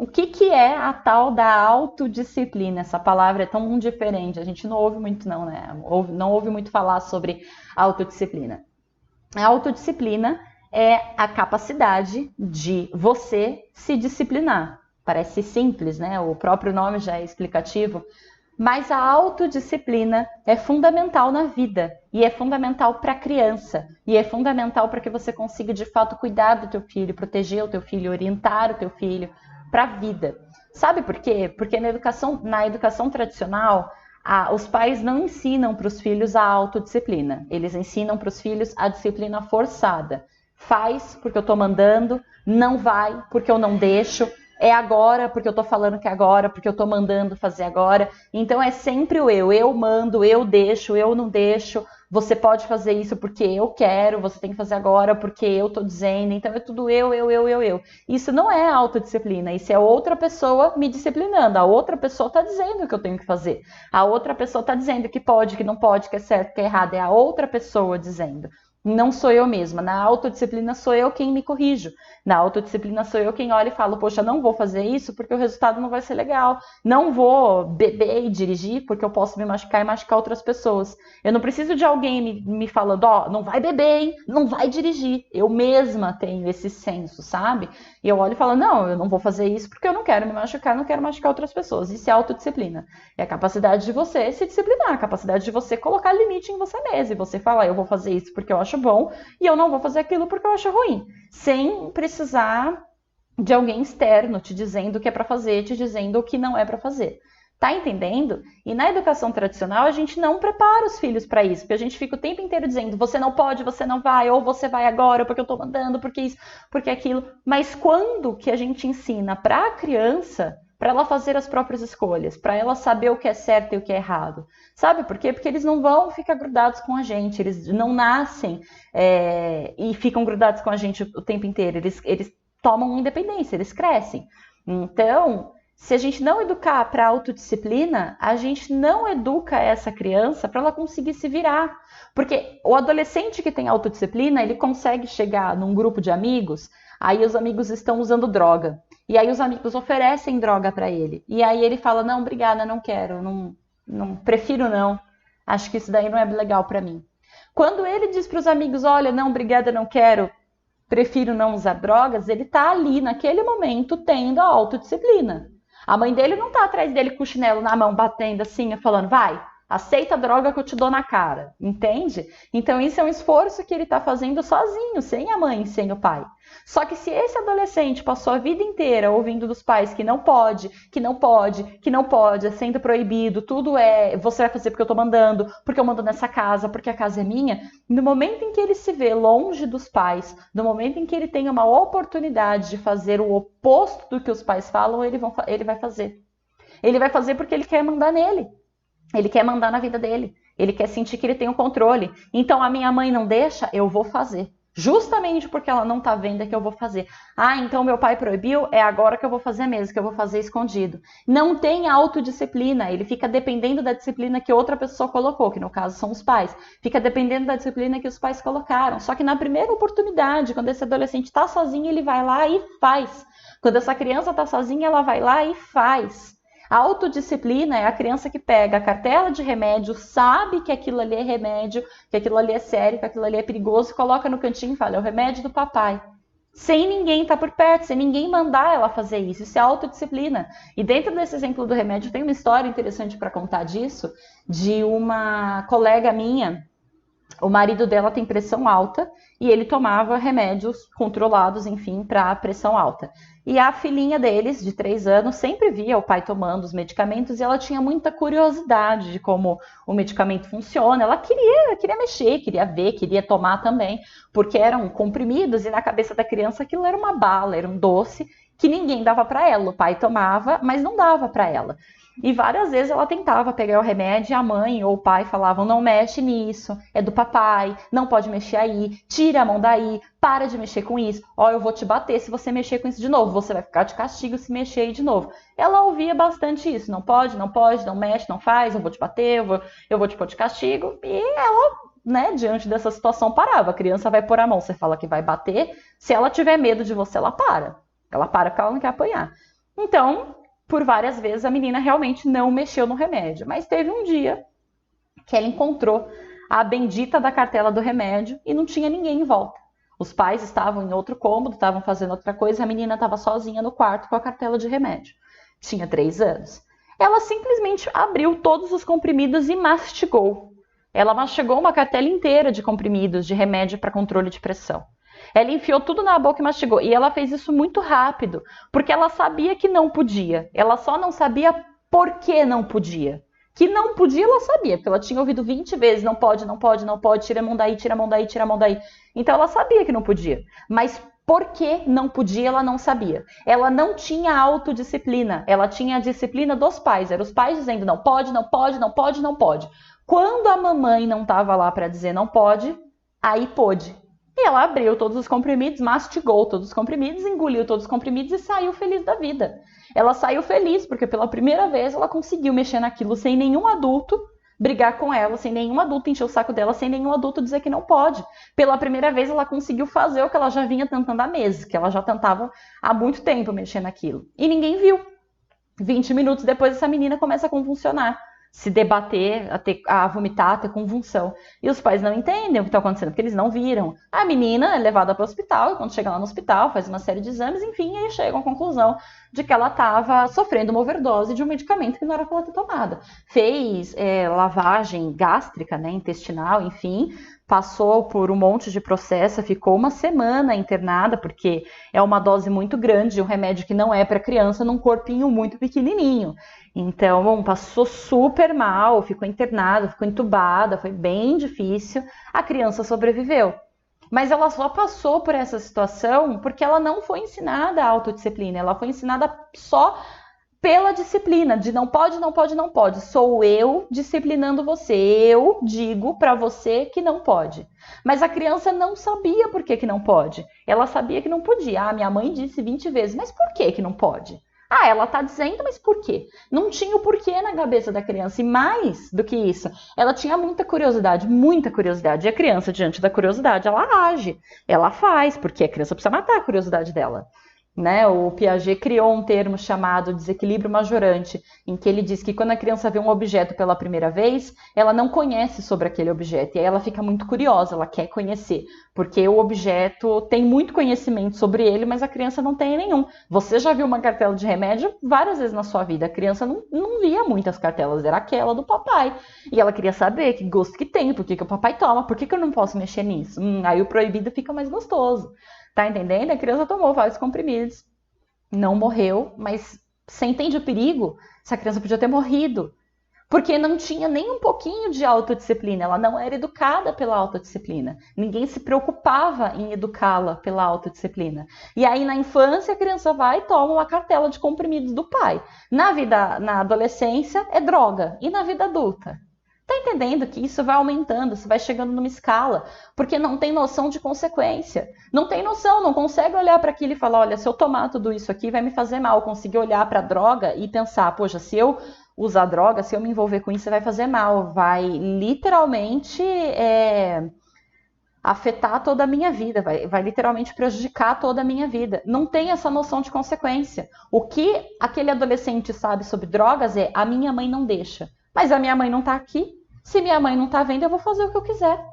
O que que é a tal da autodisciplina? Essa palavra é tão diferente, a gente não ouve muito não, né? Não ouve muito falar sobre autodisciplina. A autodisciplina é a capacidade de você se disciplinar. Parece simples, né? O próprio nome já é explicativo, mas a autodisciplina é fundamental na vida e é fundamental para a criança e é fundamental para que você consiga de fato cuidar do teu filho, proteger o teu filho, orientar o teu filho para a vida. Sabe por quê? Porque na educação tradicional, os pais não ensinam para os filhos a autodisciplina. Eles ensinam para os filhos a disciplina forçada. Faz porque eu estou mandando, não vai porque eu não deixo, é agora porque eu tô falando que é agora, porque eu tô mandando fazer agora. Então é sempre o eu mando, eu deixo, eu não deixo. Você pode fazer isso porque eu quero, você tem que fazer agora porque eu tô dizendo. Então é tudo eu. Isso não é autodisciplina, isso é outra pessoa me disciplinando. A outra pessoa tá dizendo o que eu tenho que fazer. A outra pessoa tá dizendo que pode, que não pode, que é certo, que é errado. É a outra pessoa dizendo. Não sou eu mesma. Na autodisciplina sou eu quem me corrijo. Na autodisciplina sou eu quem olha e fala, poxa, não vou fazer isso porque o resultado não vai ser legal. Não vou beber e dirigir porque eu posso me machucar e machucar outras pessoas. Eu não preciso de alguém me falando, ó, não vai beber, hein? Não vai dirigir. Eu mesma tenho esse senso, sabe? E eu olho e falo, não, eu não vou fazer isso porque eu não quero me machucar, não quero machucar outras pessoas. Isso é autodisciplina. É a capacidade de você se disciplinar, a capacidade de você colocar limite em você mesmo. E você falar, eu vou fazer isso porque eu acho bom e eu não vou fazer aquilo porque eu acho ruim. Sem precisar de alguém externo te dizendo o que é para fazer, te dizendo o que não é para fazer. Tá entendendo? E na educação tradicional a gente não prepara os filhos para isso, porque a gente fica o tempo inteiro dizendo, você não pode, você não vai, ou você vai agora, porque eu tô mandando, porque isso, porque aquilo. Mas quando que a gente ensina para a criança, para ela fazer as próprias escolhas, para ela saber o que é certo e o que é errado? Sabe por quê? Porque eles não vão ficar grudados com a gente, eles não nascem e ficam grudados com a gente o tempo inteiro, eles tomam independência, eles crescem. Então, se a gente não educar para autodisciplina, a gente não educa essa criança para ela conseguir se virar. Porque o adolescente que tem autodisciplina, ele consegue chegar num grupo de amigos, aí os amigos estão usando droga. E aí os amigos oferecem droga para ele. E aí ele fala, não, obrigada, não quero, não prefiro não. Acho que isso daí não é legal para mim. Quando ele diz para os amigos, olha, não, obrigada, não quero, prefiro não usar drogas, ele está ali, naquele momento, tendo a autodisciplina. A mãe dele não tá atrás dele com o chinelo na mão, batendo assim, falando, vai, aceita a droga que eu te dou na cara, entende? Então isso é um esforço que ele tá fazendo sozinho, sem a mãe, sem o pai. Só que se esse adolescente passou a vida inteira ouvindo dos pais que não pode, que não pode, que não pode, é sendo proibido, tudo é, você vai fazer porque eu tô mandando, porque eu mando nessa casa, porque a casa é minha, no momento em que ele se vê longe dos pais, no momento em que ele tem uma oportunidade de fazer o oposto do que os pais falam, ele vai fazer. Ele vai fazer porque ele quer mandar nele. Ele quer mandar na vida dele. Ele quer sentir que ele tem o controle. Então, a minha mãe não deixa, eu vou fazer. Justamente porque ela não tá vendo é que eu vou fazer. Ah, então meu pai proibiu, é agora que eu vou fazer mesmo, que eu vou fazer escondido. Não tem autodisciplina, ele fica dependendo da disciplina que outra pessoa colocou, que no caso são os pais. Fica dependendo da disciplina que os pais colocaram. Só que na primeira oportunidade, quando esse adolescente tá sozinho, ele vai lá e faz. Quando essa criança tá sozinha, ela vai lá e faz. A autodisciplina é a criança que pega a cartela de remédio, sabe que aquilo ali é remédio, que aquilo ali é sério, que aquilo ali é perigoso, coloca no cantinho e fala, é o remédio do papai. Sem ninguém estar por perto, sem ninguém mandar ela fazer isso. Isso é autodisciplina. E dentro desse exemplo do remédio, tem uma história interessante para contar disso, de uma colega minha. O marido dela tem pressão alta e ele tomava remédios controlados, enfim, para pressão alta. E a filhinha deles, de 3 anos, sempre via o pai tomando os medicamentos e ela tinha muita curiosidade de como o medicamento funciona. Ela queria mexer, queria ver, queria tomar também, porque eram comprimidos e na cabeça da criança aquilo era uma bala, era um doce que ninguém dava para ela. O pai tomava, mas não dava para ela. E várias vezes ela tentava pegar o remédio e a mãe ou o pai falavam, não mexe nisso, é do papai, não pode mexer aí, tira a mão daí, para de mexer com isso, ó, eu vou te bater se você mexer com isso de novo, você vai ficar de castigo se mexer aí de novo. Ela ouvia bastante isso, não pode, não mexe, não faz, eu vou te bater, eu vou te pôr de castigo, e ela, né, diante dessa situação parava, a criança vai pôr a mão, você fala que vai bater, se ela tiver medo de você, ela para porque ela não quer apanhar. Então, por várias vezes, a menina realmente não mexeu no remédio. Mas teve um dia que ela encontrou a bendita da cartela do remédio e não tinha ninguém em volta. Os pais estavam em outro cômodo, estavam fazendo outra coisa, a menina estava sozinha no quarto com a cartela de remédio. Tinha 3 anos. Ela simplesmente abriu todos os comprimidos e mastigou. Ela mastigou uma cartela inteira de comprimidos de remédio para controle de pressão. Ela enfiou tudo na boca e mastigou. E ela fez isso muito rápido, porque ela sabia que não podia. Ela só não sabia por que não podia. Que não podia, ela sabia, porque ela tinha ouvido 20 vezes, não pode, não pode, não pode, tira a mão daí, tira a mão daí, tira a mão daí. Então ela sabia que não podia. Mas por que não podia, ela não sabia. Ela não tinha autodisciplina, ela tinha a disciplina dos pais. Eram os pais dizendo não pode, não pode, não pode, não pode. Quando a mamãe não estava lá para dizer não pode, aí pôde. E ela abriu todos os comprimidos, mastigou todos os comprimidos, engoliu todos os comprimidos e saiu feliz da vida. Ela saiu feliz porque pela primeira vez ela conseguiu mexer naquilo sem nenhum adulto brigar com ela, sem nenhum adulto encher o saco dela, sem nenhum adulto dizer que não pode. Pela primeira vez ela conseguiu fazer o que ela já vinha tentando há meses, que ela já tentava há muito tempo mexer naquilo. E ninguém viu. 20 minutos depois essa menina começa a convulsionar, se debater, a vomitar, a ter convulsão. E os pais não entendem o que está acontecendo, porque eles não viram. A menina é levada para o hospital, e quando chega lá no hospital, faz uma série de exames, enfim, aí chegam à conclusão de que ela estava sofrendo uma overdose de um medicamento que não era para ela ter tomado. Fez lavagem gástrica, né, intestinal, enfim, passou por um monte de processo, ficou uma semana internada, porque é uma dose muito grande de um remédio que não é para criança, num corpinho muito pequenininho. Então, bom, passou super mal, ficou internada, ficou entubada, foi bem difícil. A criança sobreviveu. Mas ela só passou por essa situação porque ela não foi ensinada a autodisciplina, ela foi ensinada só pela disciplina, de não pode, não pode, não pode. Sou eu disciplinando você, eu digo para você que não pode. Mas a criança não sabia por que não pode. Ela sabia que não podia. Ah, minha mãe disse 20 vezes, mas por que não pode? Ah, ela tá dizendo, mas por quê? Não tinha o porquê na cabeça da criança. E mais do que isso, ela tinha muita curiosidade, muita curiosidade. E a criança, diante da curiosidade, ela age, ela faz, porque a criança precisa matar a curiosidade dela. Né? O Piaget criou um termo chamado desequilíbrio majorante, em que ele diz que quando a criança vê um objeto pela primeira vez, ela não conhece sobre aquele objeto, e aí ela fica muito curiosa, ela quer conhecer, porque o objeto tem muito conhecimento sobre ele, mas a criança não tem nenhum. Você já viu uma cartela de remédio várias vezes na sua vida, a criança não via muitas cartelas, era aquela do papai, e ela queria saber que gosto que tem, por que o papai toma, por que eu não posso mexer nisso? Aí o proibido fica mais gostoso. Tá entendendo? A criança tomou vários comprimidos, não morreu, mas você entende o perigo? Essa criança podia ter morrido, porque não tinha nem um pouquinho de autodisciplina, ela não era educada pela autodisciplina. Ninguém se preocupava em educá-la pela autodisciplina. E aí na infância a criança vai e toma uma cartela de comprimidos do pai. Na adolescência é droga, e na vida adulta? Tá entendendo que isso vai aumentando, você vai chegando numa escala, porque não tem noção de consequência. Não tem noção, não consegue olhar para aquilo e falar, olha, se eu tomar tudo isso aqui vai me fazer mal. Conseguir olhar para a droga e pensar, poxa, se eu usar droga, se eu me envolver com isso, vai fazer mal. Vai literalmente afetar toda a minha vida, vai literalmente prejudicar toda a minha vida. Não tem essa noção de consequência. O que aquele adolescente sabe sobre drogas é, a minha mãe não deixa. Mas a minha mãe não está aqui. Se minha mãe não está vendo, eu vou fazer o que eu quiser.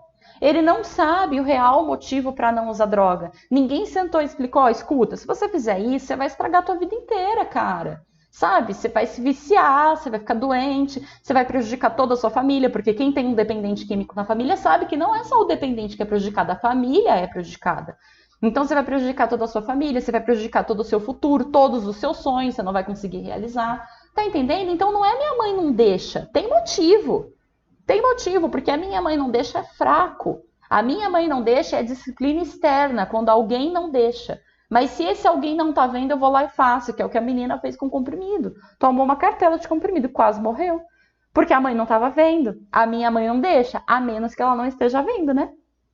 Ele não sabe o real motivo para não usar droga. Ninguém sentou e explicou, escuta, se você fizer isso, você vai estragar a tua vida inteira, cara. Sabe? Você vai se viciar, você vai ficar doente, você vai prejudicar toda a sua família, porque quem tem um dependente químico na família sabe que não é só o dependente que é prejudicado, a família é prejudicada. Então você vai prejudicar toda a sua família, você vai prejudicar todo o seu futuro, todos os seus sonhos, você não vai conseguir realizar. Tá entendendo? Então não é minha mãe não deixa, tem motivo. Tem motivo, porque a minha mãe não deixa é fraco. A minha mãe não deixa é disciplina externa, quando alguém não deixa. Mas se esse alguém não tá vendo, eu vou lá e faço, que é o que a menina fez com o comprimido. Tomou uma cartela de comprimido, quase morreu. Porque a mãe não estava vendo. A minha mãe não deixa, a menos que ela não esteja vendo, né?